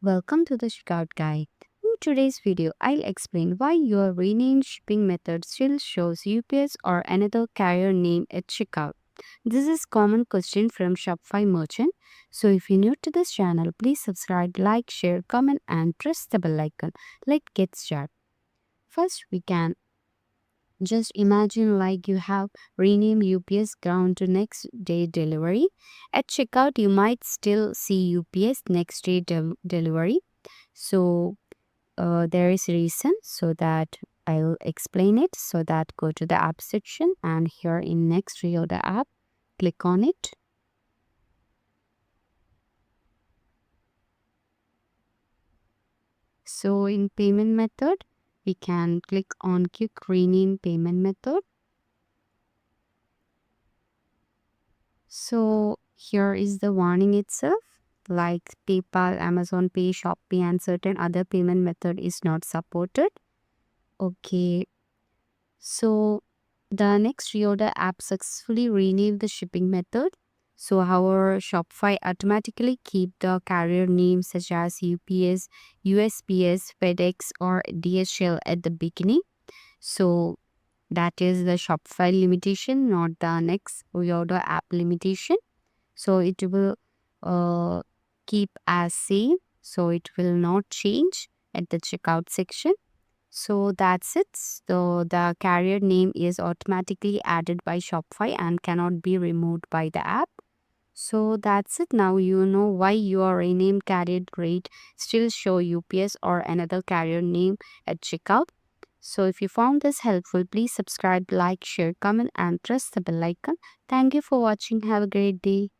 Welcome to the Checkout Guide. In today's video, I'll explain why your renamed shipping method still shows UPS or another carrier name at checkout. This is common question from Shopify merchant. So if you're new to this channel, please subscribe, like, share, comment and press the bell icon. Let's get started. First, we can just imagine like you have renamed UPS ground to next day delivery. At checkout, you might still see UPS next day delivery. So there is a reason, so that I'll explain it. So that go to the app section and here in next reorder app, click on it. So in payment method, we can click on quick rename payment method. So here is the warning itself, like PayPal, Amazon Pay, Shopee and certain other payment method is not supported. Okay, so the next reorder app successfully renamed the shipping method. So our Shopify automatically keep the carrier names such as UPS, USPS, FedEx or DHL at the beginning. So that is the Shopify limitation, not the next reorder app limitation. So it will uh, keep as same. So it will not change at the checkout section. So that's it. So the carrier name is automatically added by Shopify and cannot be removed by the app. So that's it. Now you know why your renamed carrier rate still show UPS or another carrier name at checkout. So if you found this helpful, please subscribe, like, share, comment and press the bell icon. Thank you for watching. Have a great day.